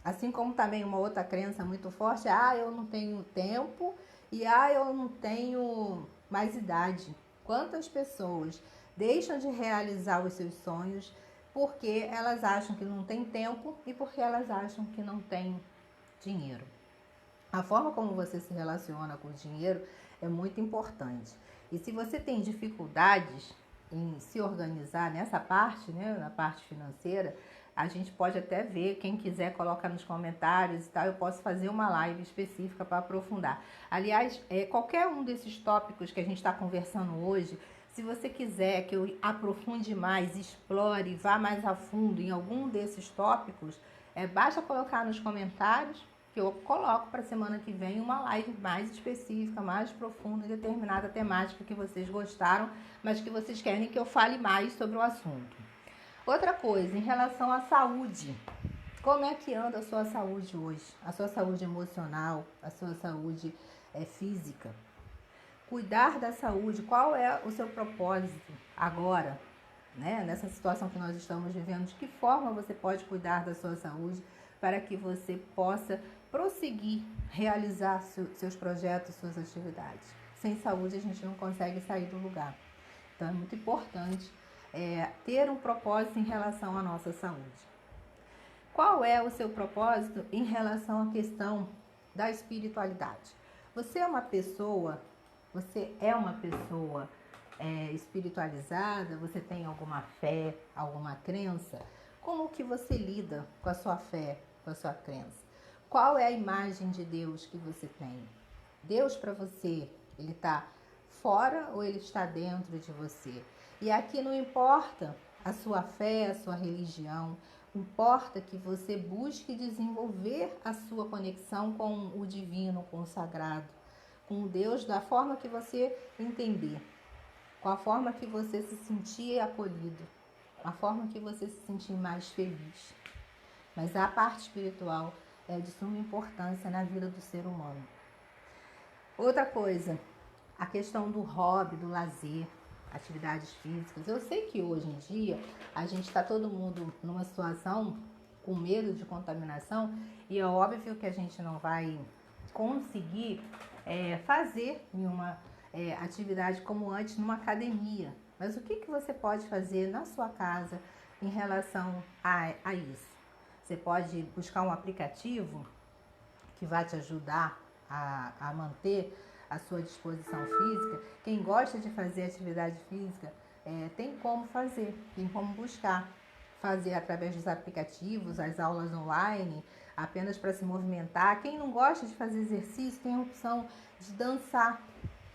S1: Assim como também uma outra crença muito forte, eu não tenho tempo e eu não tenho mais idade. Quantas pessoas deixam de realizar os seus sonhos porque elas acham que não tem tempo e porque elas acham que não tem dinheiro? A forma como você se relaciona com o dinheiro é muito importante. E se você tem dificuldades em se organizar nessa parte, né, na parte financeira, a gente pode até ver, quem quiser coloca nos comentários e tal, eu posso fazer uma live específica para aprofundar. Aliás, qualquer um desses tópicos que a gente está conversando hoje, se você quiser que eu aprofunde mais, explore, vá mais a fundo em algum desses tópicos, basta colocar nos comentários que eu coloco para a semana que vem uma live mais específica, mais profunda, em determinada temática que vocês gostaram, mas que vocês querem que eu fale mais sobre o assunto. Outra coisa, em relação à saúde, como é que anda a sua saúde hoje? A sua saúde emocional, a sua saúde física? Cuidar da saúde, qual é o seu propósito agora, né? Nessa situação que nós estamos vivendo, de que forma você pode cuidar da sua saúde para que você possa prosseguir, realizar seus projetos, suas atividades? Sem saúde a gente não consegue sair do lugar. Então é muito importante ter um propósito em relação à nossa saúde. Qual é o seu propósito em relação à questão da espiritualidade? Você é uma pessoa espiritualizada? Você tem alguma fé, alguma crença? Como que você lida com a sua fé, com a sua crença? Qual é a imagem de Deus que você tem? Deus para você, ele está fora ou ele está dentro de você? E aqui não importa a sua fé, a sua religião, importa que você busque desenvolver a sua conexão com o divino, com o sagrado, com Deus, da forma que você entender, com a forma que você se sentir acolhido, a forma que você se sentir mais feliz. Mas a parte espiritual é de suma importância na vida do ser humano. Outra coisa, a questão do hobby, do lazer, atividades físicas. Eu sei que hoje em dia a gente está todo mundo numa situação com medo de contaminação e é óbvio que a gente não vai conseguir fazer nenhuma atividade como antes numa academia. Mas o que você pode fazer na sua casa em relação a isso? Você pode buscar um aplicativo que vai te ajudar a manter a sua disposição física. Quem gosta de fazer atividade física tem como fazer, tem como buscar fazer através dos aplicativos, as aulas online, apenas para se movimentar. Quem não gosta de fazer exercício tem a opção de dançar.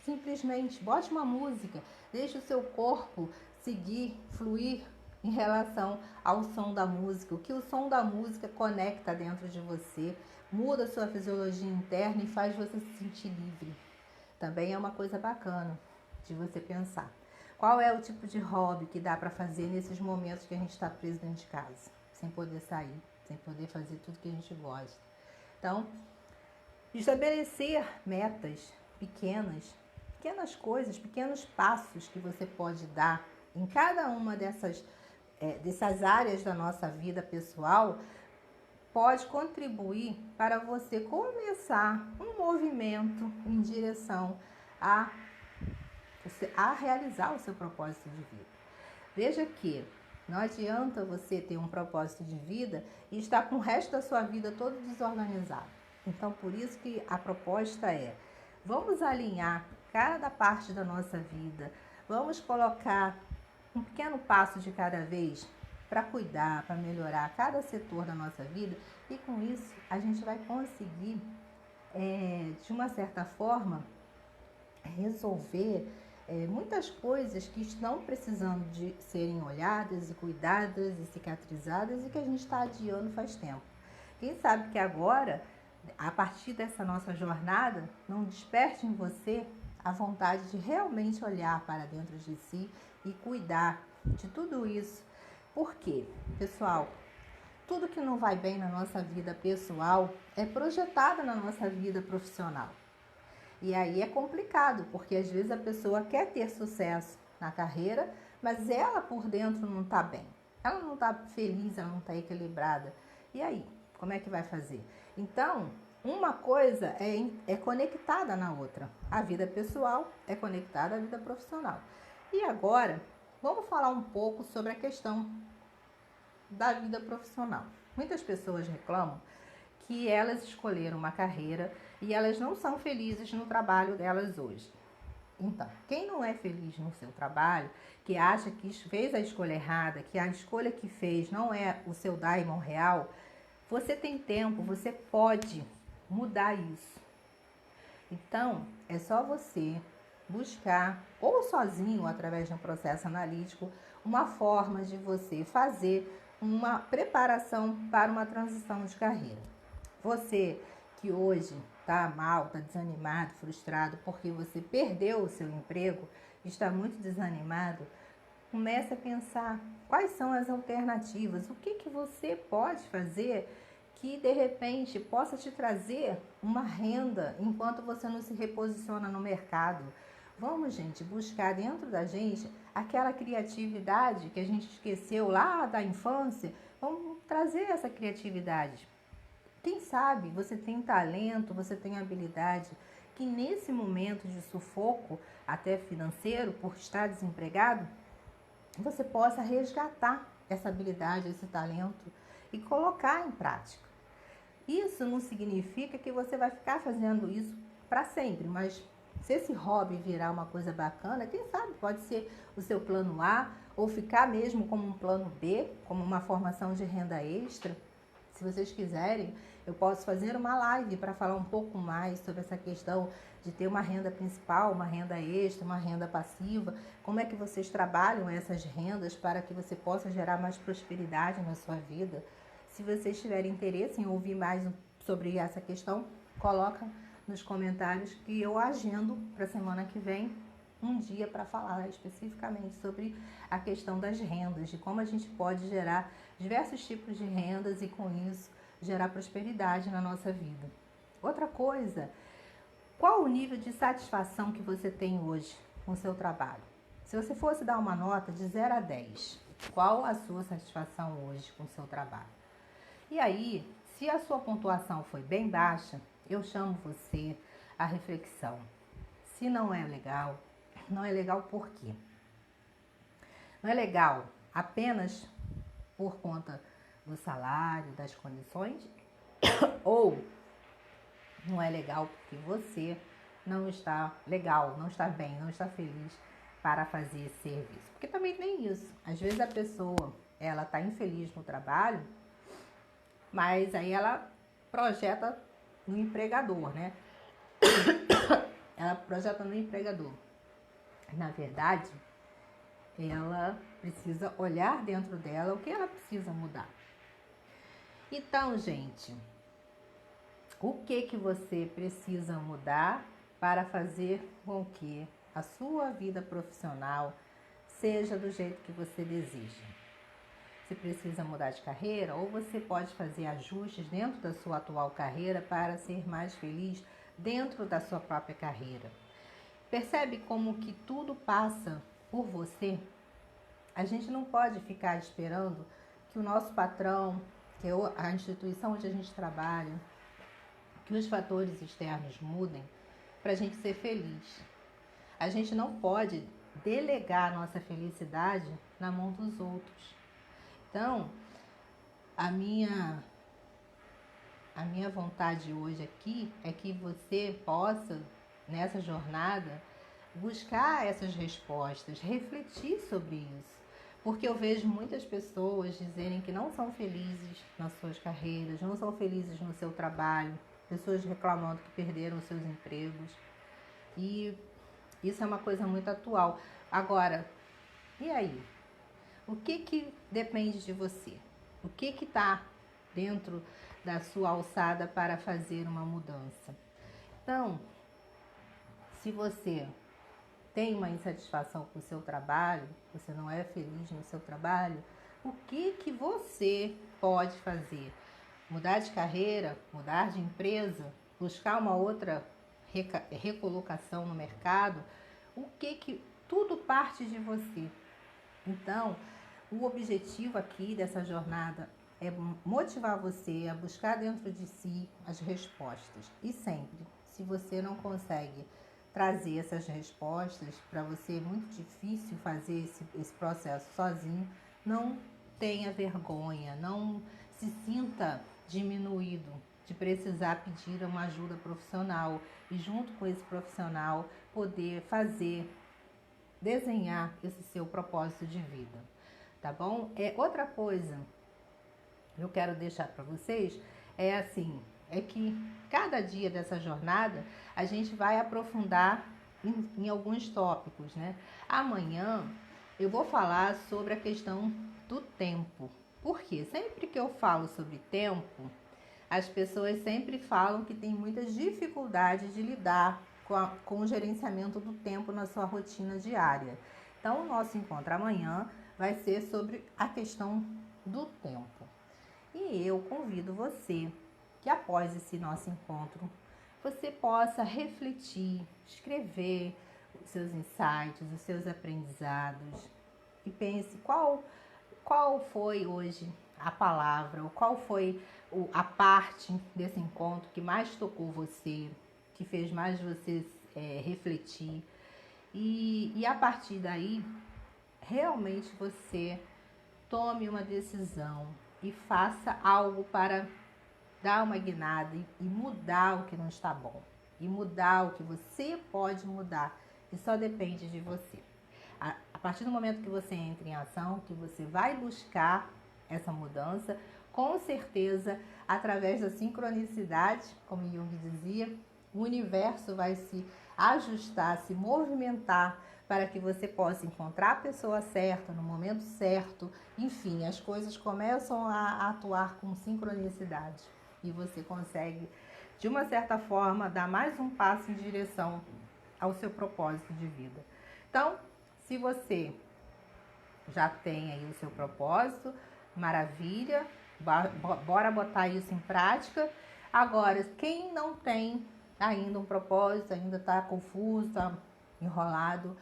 S1: Simplesmente bote uma música, deixe o seu corpo seguir, fluir em relação ao som da música. O que o som da música conecta dentro de você, muda a sua fisiologia interna e faz você se sentir livre. Também é uma coisa bacana de você pensar. Qual é o tipo de hobby que dá para fazer nesses momentos que a gente está preso dentro de casa, sem poder sair, sem poder fazer tudo que a gente gosta? Então, estabelecer metas pequenas coisas, pequenos passos que você pode dar em cada uma dessas áreas da nossa vida pessoal, pode contribuir para você começar um movimento em direção a realizar o seu propósito de vida. Veja que não adianta você ter um propósito de vida e estar com o resto da sua vida todo desorganizado. Então, por isso que a proposta é: vamos alinhar cada parte da nossa vida, vamos colocar um pequeno passo de cada vez para cuidar, para melhorar cada setor da nossa vida, e com isso a gente vai conseguir, de uma certa forma, resolver muitas coisas que estão precisando de serem olhadas e cuidadas e cicatrizadas e que a gente está adiando faz tempo. Quem sabe que agora, a partir dessa nossa jornada, não desperte em você a vontade de realmente olhar para dentro de si e cuidar de tudo isso. Por quê, pessoal? Tudo que não vai bem na nossa vida pessoal é projetado na nossa vida profissional. E aí é complicado, porque às vezes a pessoa quer ter sucesso na carreira, mas ela por dentro não está bem. Ela não está feliz, ela não está equilibrada. E aí, como é que vai fazer? Então, uma coisa é conectada na outra. A vida pessoal é conectada à vida profissional. E agora, vamos falar um pouco sobre a questão da vida profissional. Muitas pessoas reclamam que elas escolheram uma carreira e elas não são felizes no trabalho delas hoje. Então, quem não é feliz no seu trabalho, que acha que fez a escolha errada, que a escolha que fez não é o seu daimon real, você tem tempo, você pode mudar isso. Então, é só você buscar, ou sozinho, ou através de um processo analítico, uma forma de você fazer uma preparação para uma transição de carreira. Você que hoje está mal, está desanimado, frustrado, porque você perdeu o seu emprego, está muito desanimado, comece a pensar quais são as alternativas, o que você pode fazer que de repente possa te trazer uma renda enquanto você não se reposiciona no mercado. Vamos, gente, buscar dentro da gente aquela criatividade que a gente esqueceu lá da infância. Vamos trazer essa criatividade. Quem sabe você tem talento, você tem habilidade, que nesse momento de sufoco, até financeiro, por estar desempregado, você possa resgatar essa habilidade, esse talento e colocar em prática. Isso não significa que você vai ficar fazendo isso para sempre, mas se esse hobby virar uma coisa bacana, quem sabe pode ser o seu plano A ou ficar mesmo como um plano B, como uma formação de renda extra. Se vocês quiserem, eu posso fazer uma live para falar um pouco mais sobre essa questão de ter uma renda principal, uma renda extra, uma renda passiva. Como é que vocês trabalham essas rendas para que você possa gerar mais prosperidade na sua vida? Se vocês tiverem interesse em ouvir mais sobre essa questão, coloca nos comentários que eu agendo para a semana que vem um dia para falar especificamente sobre a questão das rendas, de como a gente pode gerar diversos tipos de rendas e com isso gerar prosperidade na nossa vida. Outra coisa, qual o nível de satisfação que você tem hoje com o seu trabalho? Se você fosse dar uma nota de 0 a 10, qual a sua satisfação hoje com o seu trabalho? E aí, se a sua pontuação foi bem baixa, eu chamo você à reflexão. Se não é legal, não é legal por quê? Não é legal apenas por conta do salário, das condições, ou não é legal porque você não está legal, não está bem, não está feliz para fazer esse serviço. Porque também tem isso. Às vezes a pessoa, ela está infeliz no trabalho, mas aí ela projeta no empregador, né? Ela projeta no empregador. Na verdade, ela precisa olhar dentro dela o que ela precisa mudar. Então, gente, o que você precisa mudar para fazer com que a sua vida profissional seja do jeito que você deseja? Você precisa mudar de carreira ou você pode fazer ajustes dentro da sua atual carreira para ser mais feliz dentro da sua própria carreira. Percebe como que tudo passa por você? A gente não pode ficar esperando que o nosso patrão, que é a instituição onde a gente trabalha, que os fatores externos mudem para a gente ser feliz. A gente não pode delegar a nossa felicidade na mão dos outros. Então, a minha vontade hoje aqui é que você possa, nessa jornada, buscar essas respostas, refletir sobre isso. Porque eu vejo muitas pessoas dizerem que não são felizes nas suas carreiras, não são felizes no seu trabalho, pessoas reclamando que perderam seus empregos. E isso é uma coisa muito atual. Agora, e aí? O que depende de você? O que está dentro da sua alçada para fazer uma mudança? Então, se você tem uma insatisfação com o seu trabalho, você não é feliz no seu trabalho, o que você pode fazer? Mudar de carreira, mudar de empresa, buscar uma outra recolocação no mercado? Tudo parte de você. Então, o objetivo aqui dessa jornada é motivar você a buscar dentro de si as respostas. E sempre, se você não consegue trazer essas respostas, para você é muito difícil fazer esse processo sozinho, não tenha vergonha, não se sinta diminuído de precisar pedir uma ajuda profissional e junto com esse profissional poder desenhar esse seu propósito de vida, tá bom? Outra coisa que eu quero deixar para vocês é que cada dia dessa jornada a gente vai aprofundar em alguns tópicos, né? Amanhã eu vou falar sobre a questão do tempo. Por quê? Sempre que eu falo sobre tempo, as pessoas sempre falam que tem muitas dificuldades de lidar com o gerenciamento do tempo na sua rotina diária. Então, o nosso encontro amanhã vai ser sobre a questão do tempo. E eu convido você que após esse nosso encontro, você possa refletir, escrever os seus insights, os seus aprendizados e pense qual foi hoje a palavra, ou qual foi a parte desse encontro que mais tocou você, que fez mais você refletir. E a partir daí, realmente você tome uma decisão e faça algo para dar uma guinada e mudar o que não está bom. e mudar o que você pode mudar, e só depende de você. A partir do momento que você entra em ação, que você vai buscar essa mudança, com certeza, através da sincronicidade, como Jung dizia, o universo vai se ajustar, se movimentar para que você possa encontrar a pessoa certa, no momento certo. Enfim, as coisas começam a atuar com sincronicidade e você consegue, de uma certa forma, dar mais um passo em direção ao seu propósito de vida. Então, se você já tem aí o seu propósito, maravilha, bora botar isso em prática. Agora, quem não tem ainda um propósito, ainda está confuso, está enrolado,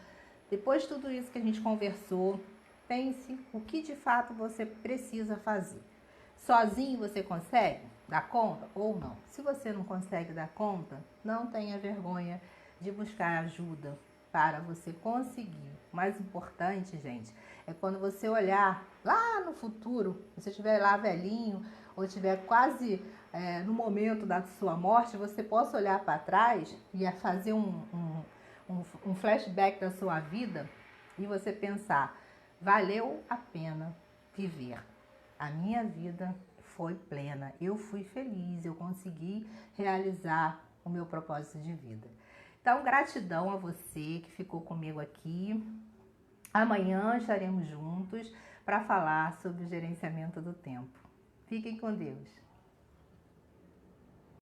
S1: depois de tudo isso que a gente conversou, pense o que de fato você precisa fazer. Sozinho você consegue dar conta ou não? Se você não consegue dar conta, não tenha vergonha de buscar ajuda para você conseguir. O mais importante, gente, é quando você olhar lá no futuro, você estiver lá velhinho ou estiver quase no momento da sua morte, você possa olhar para trás e fazer um flashback da sua vida e você pensar, valeu a pena viver. A minha vida foi plena, eu fui feliz, eu consegui realizar o meu propósito de vida. Então, gratidão a você que ficou comigo aqui. Amanhã estaremos juntos para falar sobre o gerenciamento do tempo. Fiquem com Deus.